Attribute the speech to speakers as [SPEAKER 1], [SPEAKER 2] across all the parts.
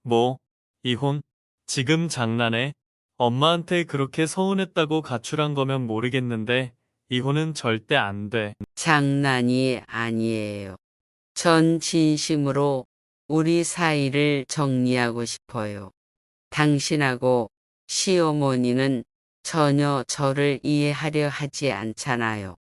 [SPEAKER 1] 뭐, 이혼? 지금 장난해? 엄마한테 그렇게 서운했다고 가출한 거면 모르겠는데, 이혼은 절대 안 돼.
[SPEAKER 2] 장난이 아니에요. 전 진심으로 우리 사이를 정리하고 싶어요. 당신하고 시어머니는 전혀 저를 이해하려 하지 않잖아요.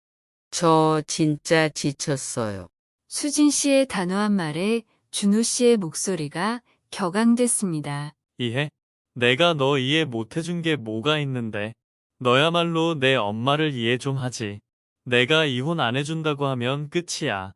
[SPEAKER 2] 저 진짜 지쳤어요.
[SPEAKER 3] 수진 씨의 단호한 말에 준호 씨의 목소리가 격앙됐습니다.
[SPEAKER 1] 이해? 내가 너 이해 못 해준 게 뭐가 있는데. 너야말로 내 엄마를 이해 좀 하지. 내가 이혼 안 해준다고 하면 끝이야.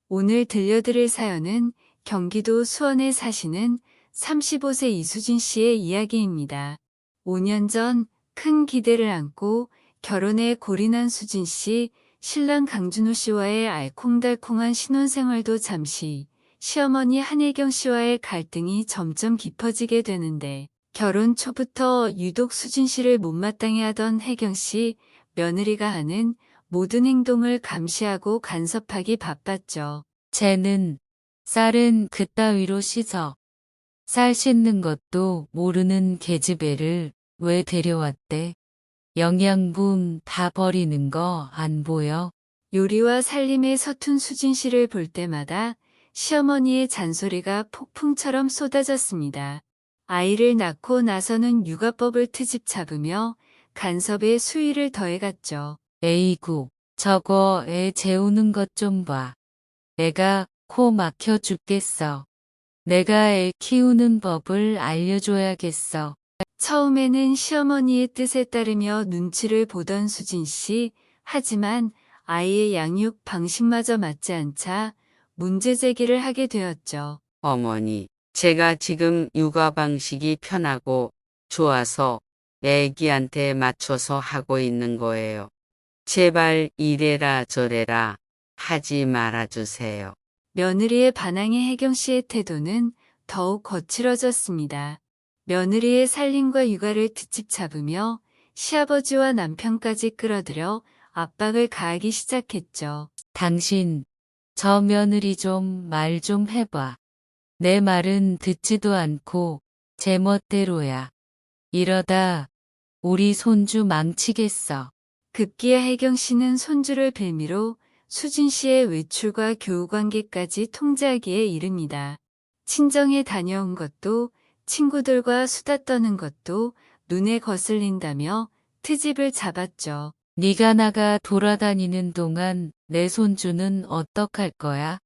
[SPEAKER 3] 오늘 들려드릴 사연은 경기도 수원에 사시는 35세 이수진 씨의 이야기입니다. 5년 전 큰 기대를 안고 결혼에 골인한 수진 씨, 신랑 강준호 씨와의 알콩달콩한 신혼생활도 잠시, 시어머니 한혜경 씨와의 갈등이 점점 깊어지게 되는데, 결혼 초부터 유독 수진 씨를 못마땅해 하던 혜경 씨, 며느리가 하는 모든 행동을 감시하고 간섭하기 바빴죠.
[SPEAKER 4] 쟤는 쌀은 그따위로 씻어. 쌀 씻는 것도 모르는 계집애를 왜 데려왔대? 영양분 다 버리는 거 안 보여?
[SPEAKER 3] 요리와 살림에 서툰 수진 씨를 볼 때마다 시어머니의 잔소리가 폭풍처럼 쏟아졌습니다. 아이를 낳고 나서는 육아법을 트집 잡으며 간섭에 수위를 더해갔죠.
[SPEAKER 4] 에이구, 저거 애 재우는 것 좀 봐. 애가 코 막혀 죽겠어. 내가 애 키우는 법을 알려줘야겠어.
[SPEAKER 3] 처음에는 시어머니의 뜻에 따르며 눈치를 보던 수진 씨, 하지만 아이의 양육 방식마저 맞지 않자 문제 제기를 하게 되었죠.
[SPEAKER 2] 어머니, 제가 지금 육아 방식이 편하고 좋아서 애기한테 맞춰서 하고 있는 거예요. 제발 이래라 저래라 하지 말아주세요.
[SPEAKER 3] 며느리의 반항에 혜경 씨의 태도는 더욱 거칠어졌습니다. 며느리의 살림과 육아를 트집 잡으며 시아버지와 남편까지 끌어들여 압박을 가하기 시작했죠.
[SPEAKER 4] 당신, 저 며느리 좀 말 좀 해봐. 내 말은 듣지도 않고 제 멋대로야. 이러다 우리 손주 망치겠어.
[SPEAKER 3] 급기야 혜경 씨는 손주를 빌미로 수진 씨의 외출과 교우 관계까지 통제하기에 이릅니다. 친정에 다녀온 것도 친구들과 수다 떠는 것도 눈에 거슬린다며 트집을 잡았죠.
[SPEAKER 4] 네가 나가 돌아다니는 동안 내 손주는 어떡할 거야?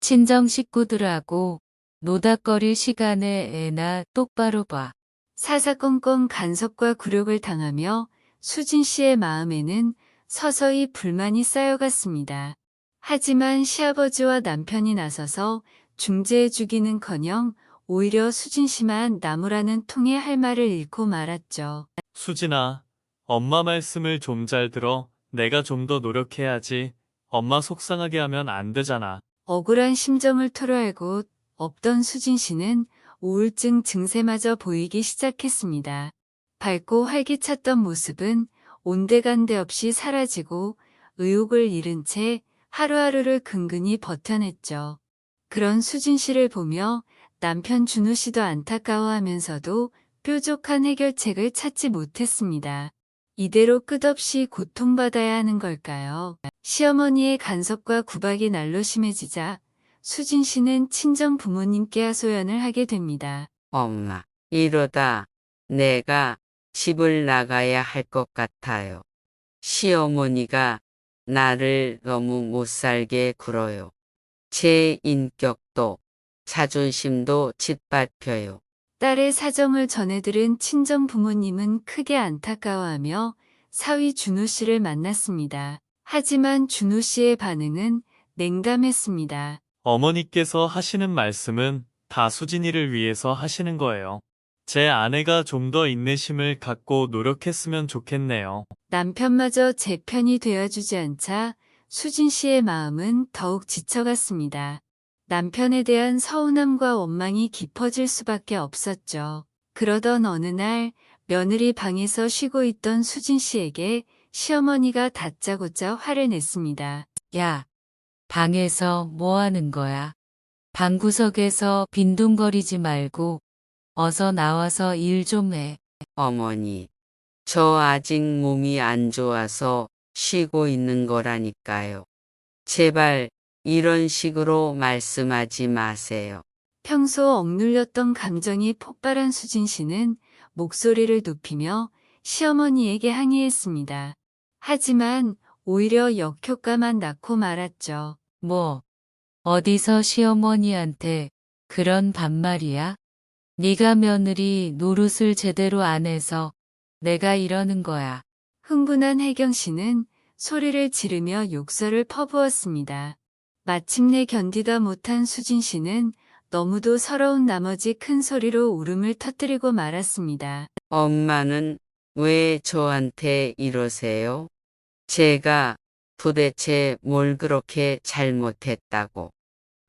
[SPEAKER 4] 친정 식구들하고 노닥거릴 시간에 애나 똑바로 봐.
[SPEAKER 3] 사사건건 간섭과 굴욕을 당하며 수진 씨의 마음에는 서서히 불만이 쌓여갔습니다. 하지만 시아버지와 남편이 나서서 중재해주기는커녕 오히려 수진 씨만 나무라는 통에 할 말을 잃고 말았죠.
[SPEAKER 1] 수진아, 엄마 말씀을 좀 잘 들어. 내가 좀 더 노력해야지. 엄마 속상하게 하면 안 되잖아.
[SPEAKER 3] 억울한 심정을 토로하고 없던 수진 씨는 우울증 증세마저 보이기 시작했습니다. 밝고 활기찼던 모습은 온데간데 없이 사라지고 의욕을 잃은 채 하루하루를 근근히 버텨냈죠. 그런 수진 씨를 보며 남편 준호 씨도 안타까워하면서도 뾰족한 해결책을 찾지 못했습니다. 이대로 끝없이 고통받아야 하는 걸까요? 시어머니의 간섭과 구박이 날로 심해지자 수진 씨는 친정 부모님께 하소연을 하게 됩니다.
[SPEAKER 2] 엄마, 이러다 내가 집을 나가야 할 것 같아요. 시어머니가 나를 너무 못살게 굴어요. 제 인격도 자존심도 짓밟혀요.
[SPEAKER 3] 딸의 사정을 전해들은 친정 부모님은 크게 안타까워하며 사위 준호 씨를 만났습니다. 하지만 준호 씨의 반응은 냉담했습니다.
[SPEAKER 1] 어머니께서 하시는 말씀은 다 수진이를 위해서 하시는 거예요. 제 아내가 좀 더 인내심을 갖고 노력했으면 좋겠네요.
[SPEAKER 3] 남편마저 제 편이 되어주지 않자 수진 씨의 마음은 더욱 지쳐갔습니다. 남편에 대한 서운함과 원망이 깊어질 수밖에 없었죠. 그러던 어느 날 며느리 방에서 쉬고 있던 수진 씨에게 시어머니가 다짜고짜 화를 냈습니다.
[SPEAKER 4] 야, 방에서 뭐 하는 거야? 방구석에서 빈둥거리지 말고 어서 나와서 일 좀 해.
[SPEAKER 2] 어머니, 저 아직 몸이 안 좋아서 쉬고 있는 거라니까요. 제발 이런 식으로 말씀하지 마세요.
[SPEAKER 3] 평소 억눌렸던 감정이 폭발한 수진 씨는 목소리를 높이며 시어머니에게 항의했습니다. 하지만 오히려 역효과만 낳고 말았죠.
[SPEAKER 4] 뭐, 어디서 시어머니한테 그런 반말이야? 네가 며느리 노릇을 제대로 안 해서 내가 이러는 거야.
[SPEAKER 3] 흥분한 혜경 씨는 소리를 지르며 욕설을 퍼부었습니다. 마침내 견디다 못한 수진 씨는 너무도 서러운 나머지 큰 소리로 울음을 터뜨리고 말았습니다.
[SPEAKER 2] 엄마는 왜 저한테 이러세요? 제가 도대체 뭘 그렇게 잘못했다고.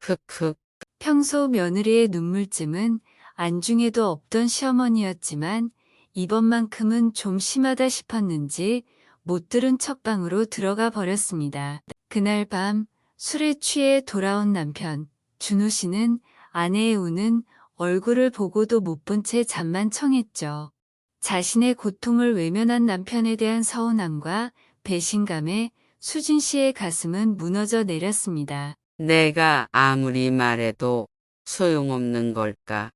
[SPEAKER 2] 흑흑.
[SPEAKER 3] 평소 며느리의 눈물쯤은 안중에도 없던 시어머니였지만 이번만큼은 좀 심하다 싶었는지 못 들은 척방으로 들어가 버렸습니다. 그날 밤 술에 취해 돌아온 남편 준호 씨는 아내의 우는 얼굴을 보고도 못 본 채 잠만 청했죠. 자신의 고통을 외면한 남편에 대한 서운함과 배신감에 수진 씨의 가슴은 무너져 내렸습니다.
[SPEAKER 2] 내가 아무리 말해도 소용없는 걸까?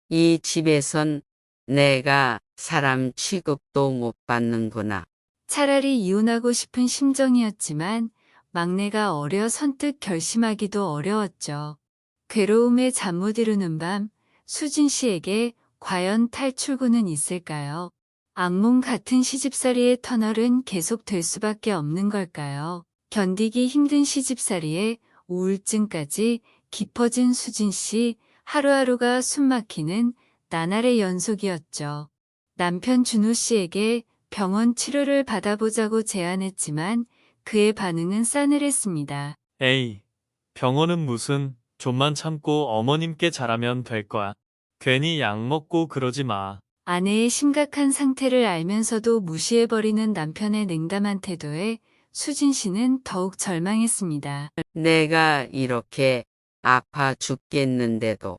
[SPEAKER 2] 이 집에선 내가 사람 취급도 못 받는구나.
[SPEAKER 3] 차라리 이혼하고 싶은 심정이었지만 막내가 어려 선뜻 결심하기도 어려웠죠. 괴로움에 잠 못 이루는 밤 수진 씨에게 과연 탈출구는 있을까요? 악몽 같은 시집살이의 터널은 계속될 수밖에 없는 걸까요? 견디기 힘든 시집살이에 우울증까지 깊어진 수진 씨, 하루하루가 숨막히는 나날의 연속이었죠. 남편 준호 씨에게 병원 치료를 받아보자고 제안했지만 그의 반응은 싸늘했습니다.
[SPEAKER 1] 에이, 병원은 무슨, 좀만 참고 어머님께 잘하면 될 거야. 괜히 약 먹고 그러지 마.
[SPEAKER 3] 아내의 심각한 상태를 알면서도 무시해버리는 남편의 냉담한 태도에 수진 씨는 더욱 절망했습니다.
[SPEAKER 2] 내가 이렇게 아파 죽겠는데도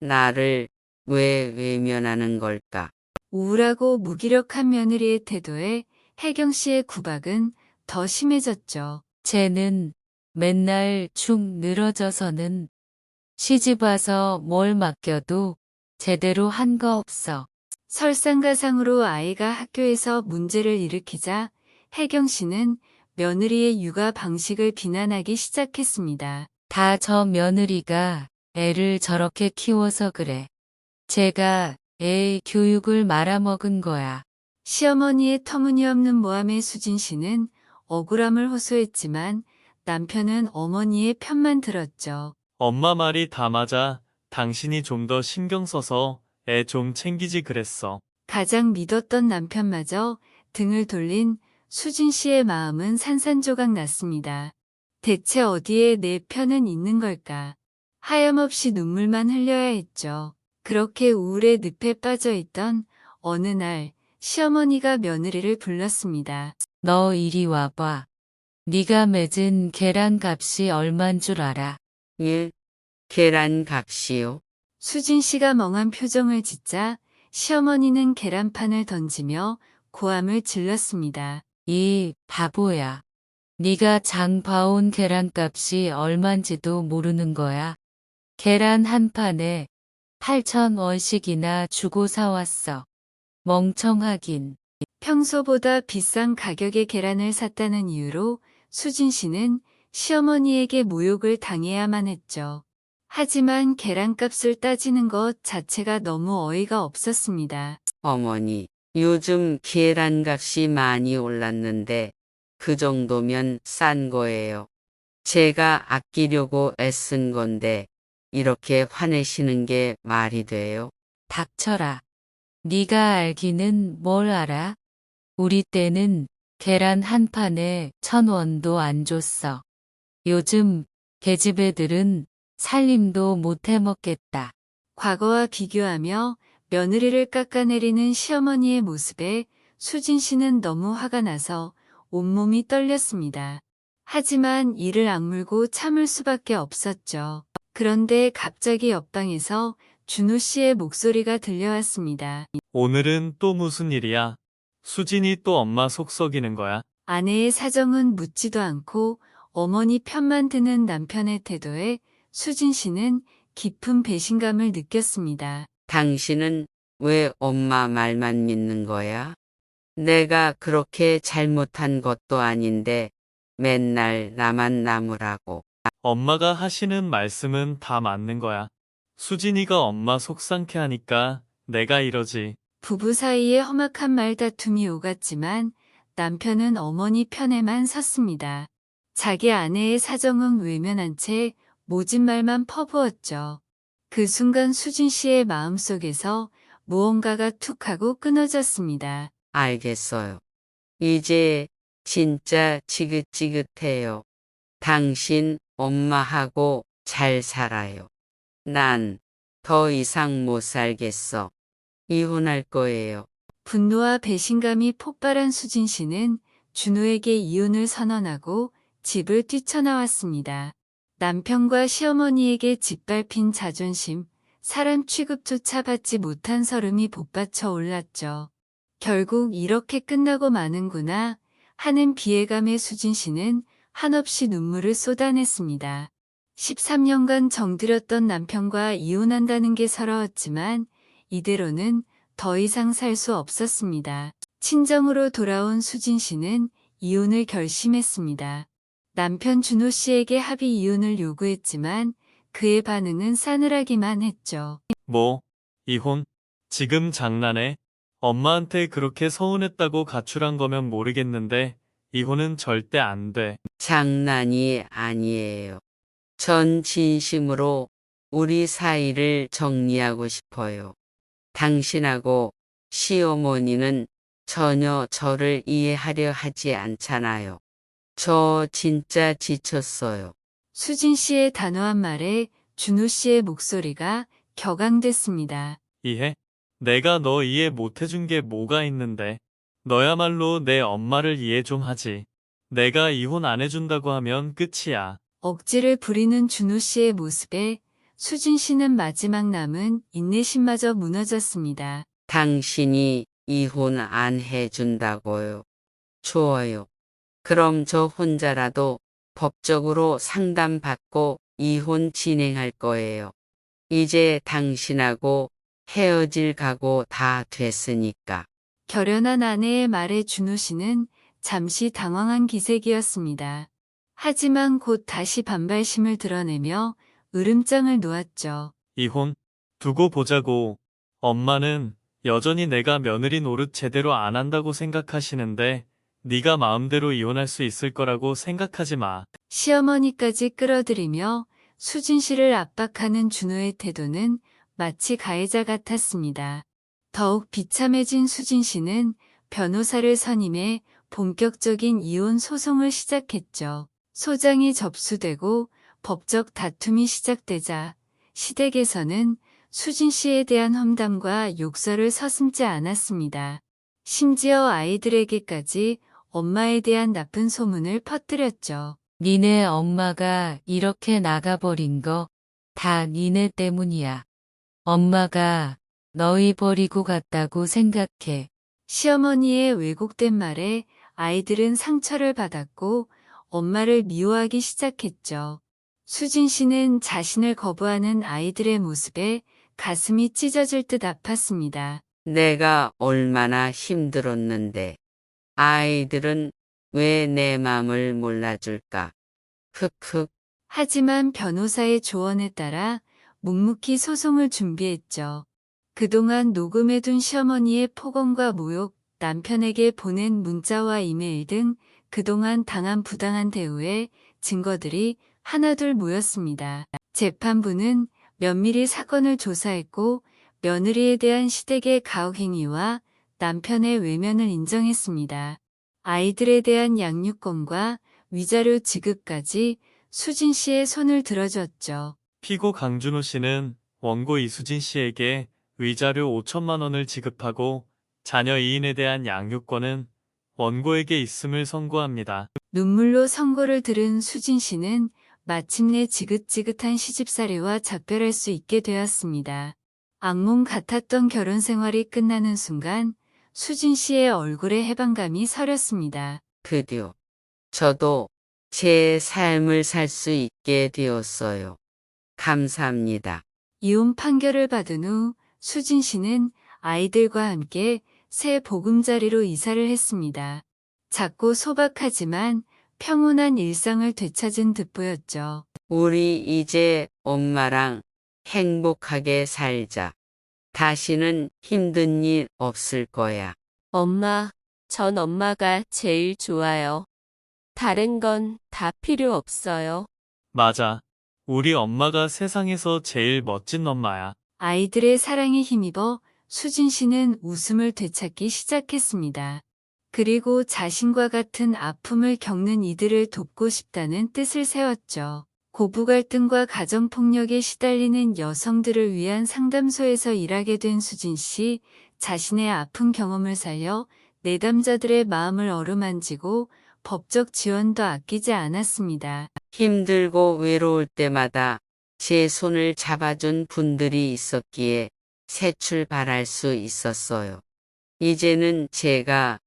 [SPEAKER 2] 나를 왜 외면하는 걸까?
[SPEAKER 3] 우울하고 무기력한 며느리의 태도에 혜경 씨의 구박은 더 심해졌죠.
[SPEAKER 4] 쟤는 맨날 축 늘어져서는 시집 와서 뭘 맡겨도 제대로 한 거 없어.
[SPEAKER 3] 설상가상으로 아이가 학교에서 문제를 일으키자 혜경 씨는 며느리의 육아 방식을 비난하기 시작했습니다.
[SPEAKER 4] 다 저 며느리가 애를 저렇게 키워서 그래. 제가 애 교육을 말아먹은 거야.
[SPEAKER 3] 시어머니의 터무니없는 모함에 수진 씨는 억울함을 호소했지만 남편은 어머니의 편만 들었죠.
[SPEAKER 1] 엄마 말이 다 맞아. 당신이 좀 더 신경 써서 애 좀 챙기지 그랬어.
[SPEAKER 3] 가장 믿었던 남편마저 등을 돌린 수진 씨의 마음은 산산조각 났습니다. 대체 어디에 내 편은 있는 걸까? 하염없이 눈물만 흘려야 했죠. 그렇게 우울의 늪에 빠져 있던 어느 날 시어머니가 며느리를 불렀습니다.
[SPEAKER 4] 너 이리 와봐. 네가 맺은 계란 값이 얼만 줄 알아?
[SPEAKER 2] 예, 계란 값이요.
[SPEAKER 3] 수진 씨가 멍한 표정을 짓자 시어머니는 계란판을 던지며 고함을 질렀습니다.
[SPEAKER 4] 이 바보야. 네가 장 봐온 계란값이 얼만지도 모르는 거야. 계란 한 판에 8,000원씩이나 주고 사왔어. 멍청하긴.
[SPEAKER 3] 평소보다 비싼 가격의 계란을 샀다는 이유로 수진 씨는 시어머니에게 모욕을 당해야만 했죠. 하지만 계란값을 따지는 것 자체가 너무 어이가 없었습니다.
[SPEAKER 2] 어머니, 요즘 계란 값이 많이 올랐는데 그 정도면 싼 거예요. 제가 아끼려고 애쓴 건데 이렇게 화내시는 게 말이 돼요?
[SPEAKER 4] 닥쳐라. 네가 알기는 뭘 알아? 우리 때는 계란 한 판에 1,000원도 안 줬어. 요즘 계집 애들은 살림도 못 해먹겠다.
[SPEAKER 3] 과거와 비교하며 며느리를 깎아내리는 시어머니의 모습에 수진 씨는 너무 화가 나서 온몸이 떨렸습니다. 하지만 이를 악물고 참을 수밖에 없었죠. 그런데 갑자기 옆방에서 준호 씨의 목소리가 들려왔습니다.
[SPEAKER 1] 오늘은 또 무슨 일이야? 수진이 또 엄마 속 썩이는 거야?
[SPEAKER 3] 아내의 사정은 묻지도 않고 어머니 편만 드는 남편의 태도에 수진 씨는 깊은 배신감을 느꼈습니다.
[SPEAKER 2] 당신은 왜 엄마 말만 믿는 거야? 내가 그렇게 잘못한 것도 아닌데 맨날 나만 나무라고.
[SPEAKER 1] 엄마가 하시는 말씀은 다 맞는 거야. 수진이가 엄마 속상케 하니까 내가 이러지.
[SPEAKER 3] 부부 사이에 험악한 말다툼이 오갔지만 남편은 어머니 편에만 섰습니다. 자기 아내의 사정은 외면한 채 모진 말만 퍼부었죠. 그 순간 수진 씨의 마음속에서 무언가가 툭 하고 끊어졌습니다.
[SPEAKER 2] 알겠어요. 이제 진짜 지긋지긋해요. 당신 엄마하고 잘 살아요. 난 더 이상 못 살겠어. 이혼할 거예요.
[SPEAKER 3] 분노와 배신감이 폭발한 수진 씨는 준호에게 이혼을 선언하고 집을 뛰쳐나왔습니다. 남편과 시어머니에게 짓밟힌 자존심, 사람 취급조차 받지 못한 서름이 복받쳐 올랐죠. 결국 이렇게 끝나고 마는구나 하는 비애감에 수진 씨는 한없이 눈물을 쏟아냈습니다. 13년간 정들였던 남편과 이혼한다는 게 서러웠지만 이대로는 더 이상 살 수 없었습니다. 친정으로 돌아온 수진 씨는 이혼을 결심했습니다. 남편 준호 씨에게 합의 이혼을 요구했지만 그의 반응은 싸늘하기만 했죠.
[SPEAKER 1] 뭐, 이혼? 지금 장난해? 엄마한테 그렇게 서운했다고 가출한 거면 모르겠는데, 이혼은 절대 안 돼.
[SPEAKER 2] 장난이 아니에요. 전 진심으로 우리 사이를 정리하고 싶어요. 당신하고 시어머니는 전혀 저를 이해하려 하지 않잖아요. 저 진짜 지쳤어요.
[SPEAKER 3] 수진 씨의 단호한 말에 준호 씨의 목소리가 격앙됐습니다.
[SPEAKER 1] 이해? 내가 너 이해 못 해준 게 뭐가 있는데. 너야말로 내 엄마를 이해 좀 하지. 내가 이혼 안 해준다고 하면 끝이야.
[SPEAKER 3] 억지를 부리는 준호 씨의 모습에 수진 씨는 마지막 남은 인내심마저 무너졌습니다.
[SPEAKER 2] 당신이 이혼 안 해준다고요. 좋아요. 그럼 저 혼자라도 법적으로 상담받고 이혼 진행할 거예요. 이제 당신하고 헤어질 각오 다 됐으니까.
[SPEAKER 3] 결연한 아내의 말에 준호 씨는 잠시 당황한 기색이었습니다. 하지만 곧 다시 반발심을 드러내며 으름장을 놓았죠.
[SPEAKER 1] 이혼? 두고 보자고. 엄마는 여전히 내가 며느리 노릇 제대로 안 한다고 생각하시는데 네가 마음대로 이혼할 수 있을 거라고 생각하지 마.
[SPEAKER 3] 시어머니까지 끌어들이며 수진 씨를 압박하는 준호의 태도는 마치 가해자 같았습니다. 더욱 비참해진 수진 씨는 변호사를 선임해 본격적인 이혼 소송을 시작했죠. 소장이 접수되고 법적 다툼이 시작되자 시댁에서는 수진 씨에 대한 험담과 욕설을 서슴지 않았습니다. 심지어 아이들에게까지 엄마에 대한 나쁜 소문을 퍼뜨렸죠.
[SPEAKER 4] 니네 엄마가 이렇게 나가버린 거 다 니네 때문이야. 엄마가 너희 버리고 갔다고 생각해.
[SPEAKER 3] 시어머니의 왜곡된 말에 아이들은 상처를 받았고 엄마를 미워하기 시작했죠. 수진 씨는 자신을 거부하는 아이들의 모습에 가슴이 찢어질 듯 아팠습니다.
[SPEAKER 2] 내가 얼마나 힘들었는데 아이들은 왜 내 맘을 몰라줄까? 흑흑.
[SPEAKER 3] 하지만 변호사의 조언에 따라 묵묵히 소송을 준비했죠. 그동안 녹음해둔 시어머니의 폭언과 모욕, 남편에게 보낸 문자와 이메일 등 그동안 당한 부당한 대우의 증거들이 하나둘 모였습니다. 재판부는 면밀히 사건을 조사했고 며느리에 대한 시댁의 가혹행위와 남편의 외면을 인정했습니다. 아이들에 대한 양육권과 위자료 지급까지 수진 씨의 손을 들어줬죠.
[SPEAKER 1] 피고 강준호 씨는 원고 이수진 씨에게 위자료 5천만 원을 지급하고 자녀 2인에 대한 양육권은 원고에게 있음을 선고합니다.
[SPEAKER 3] 눈물로 선고를 들은 수진 씨는 마침내 지긋지긋한 시집살이와 작별할 수 있게 되었습니다. 악몽 같았던 결혼 생활이 끝나는 순간 수진 씨의 얼굴에 해방감이 서렸습니다.
[SPEAKER 2] 드디어 저도 제 삶을 살 수 있게 되었어요. 감사합니다.
[SPEAKER 3] 이혼 판결을 받은 후 수진 씨는 아이들과 함께 새 보금자리로 이사를 했습니다. 작고 소박하지만 평온한 일상을 되찾은 듯 보였죠.
[SPEAKER 2] 우리 이제 엄마랑 행복하게 살자. 다시는 힘든 일 없을 거야.
[SPEAKER 5] 엄마, 전 엄마가 제일 좋아요. 다른 건 다 필요 없어요.
[SPEAKER 1] 맞아. 우리 엄마가 세상에서 제일 멋진 엄마야.
[SPEAKER 3] 아이들의 사랑에 힘입어 수진 씨는 웃음을 되찾기 시작했습니다. 그리고 자신과 같은 아픔을 겪는 이들을 돕고 싶다는 뜻을 세웠죠. 고부 갈등과 가정폭력에 시달리는 여성들을 위한 상담소에서 일하게 된 수진 씨, 자신의 아픈 경험을 살려 내담자들의 마음을 어루만지고 법적 지원도 아끼지 않았습니다.
[SPEAKER 2] 힘들고 외로울 때마다 제 손을 잡아준 분들이 있었기에 새 출발할 수 있었어요. 이제는 제가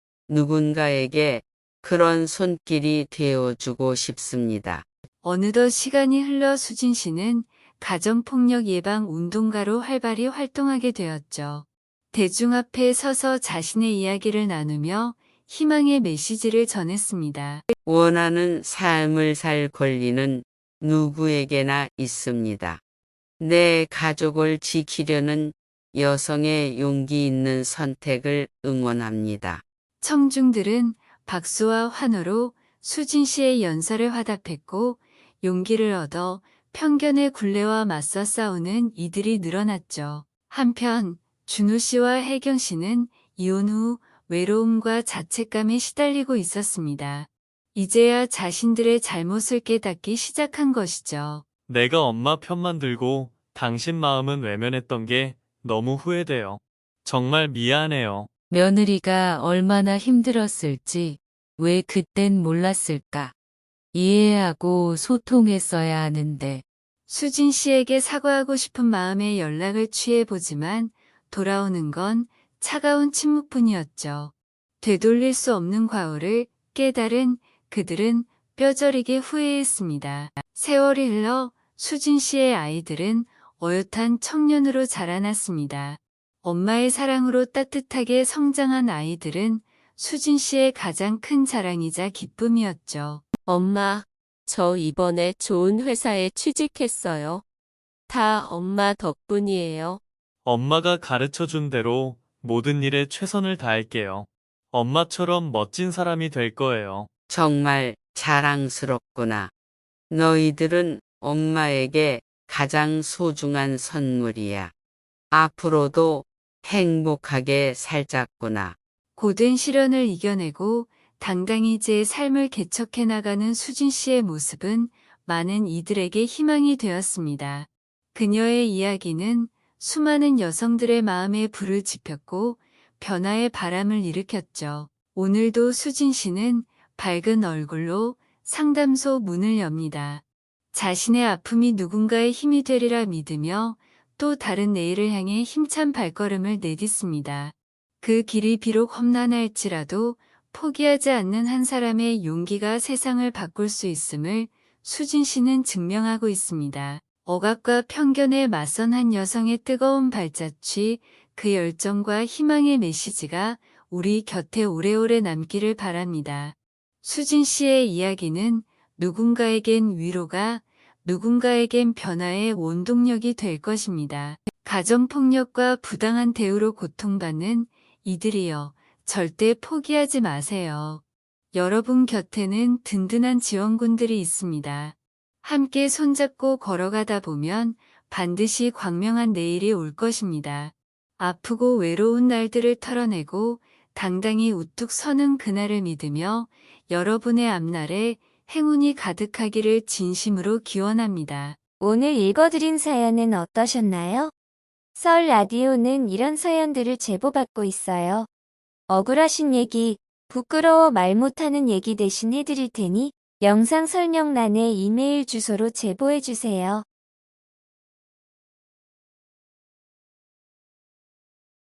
[SPEAKER 2] 누군가에게 그런 손길이 되어주고 싶습니다.
[SPEAKER 3] 어느덧 시간이 흘러 수진 씨는 가정폭력 예방 운동가로 활발히 활동하게 되었죠. 대중 앞에 서서 자신의 이야기를 나누며 희망의 메시지를 전했습니다.
[SPEAKER 2] 원하는 삶을 살 권리는 누구에게나 있습니다. 내 가족을 지키려는 여성의 용기 있는 선택을 응원합니다.
[SPEAKER 3] 청중들은 박수와 환호로 수진 씨의 연설에 화답했고 용기를 얻어 편견의 굴레와 맞서 싸우는 이들이 늘어났죠. 한편 준호 씨와 혜경 씨는 이혼 후 외로움과 자책감에 시달리고 있었습니다. 이제야 자신들의 잘못을 깨닫기 시작한 것이죠.
[SPEAKER 1] 내가 엄마 편만 들고 당신 마음은 외면했던 게 너무 후회돼요. 정말 미안해요.
[SPEAKER 4] 며느리가 얼마나 힘들었을지 왜 그땐 몰랐을까. 이해하고 소통했어야 하는데.
[SPEAKER 3] 수진 씨에게 사과하고 싶은 마음에 연락을 취해보지만 돌아오는 건 차가운 침묵뿐이었죠. 되돌릴 수 없는 과오를 깨달은 그들은 뼈저리게 후회했습니다. 세월이 흘러 수진 씨의 아이들은 어엿한 청년으로 자라났습니다. 엄마의 사랑으로 따뜻하게 성장한 아이들은 수진 씨의 가장 큰 자랑이자 기쁨이었죠.
[SPEAKER 5] 엄마, 저 이번에 좋은 회사에 취직했어요. 다 엄마 덕분이에요.
[SPEAKER 1] 엄마가 가르쳐준 대로 모든 일에 최선을 다할게요. 엄마처럼 멋진 사람이 될 거예요.
[SPEAKER 2] 정말 자랑스럽구나. 너희들은 엄마에게 가장 소중한 선물이야. 앞으로도 행복하게 살자꾸나.
[SPEAKER 3] 고된 시련을 이겨내고 당당히 제 삶을 개척해 나가는 수진 씨의 모습은 많은 이들에게 희망이 되었습니다. 그녀의 이야기는 수많은 여성들의 마음에 불을 지폈고 변화의 바람을 일으켰죠. 오늘도 수진 씨는 밝은 얼굴로 상담소 문을 엽니다. 자신의 아픔이 누군가의 힘이 되리라 믿으며 또 다른 내일을 향해 힘찬 발걸음을 내딛습니다. 그 길이 비록 험난할지라도 포기하지 않는 한 사람의 용기가 세상을 바꿀 수 있음을 수진 씨는 증명하고 있습니다. 억압과 편견에 맞선 한 여성의 뜨거운 발자취, 그 열정과 희망의 메시지가 우리 곁에 오래오래 남기를 바랍니다. 수진 씨의 이야기는 누군가에겐 위로가, 누군가에겐 변화의 원동력이 될 것입니다. 가정폭력과 부당한 대우로 고통받는 이들이여, 절대 포기하지 마세요. 여러분 곁에는 든든한 지원군들이 있습니다. 함께 손잡고 걸어가다 보면 반드시 광명한 내일이 올 것입니다. 아프고 외로운 날들을 털어내고 당당히 우뚝 서는 그날을 믿으며 여러분의 앞날에 행운이 가득하기를 진심으로 기원합니다.
[SPEAKER 6] 오늘 읽어드린 사연은 어떠셨나요? 썰 라디오는 이런 사연들을 제보받고 있어요. 억울하신 얘기, 부끄러워 말 못하는 얘기 대신 해드릴 테니 영상 설명란에 이메일 주소로 제보해 주세요.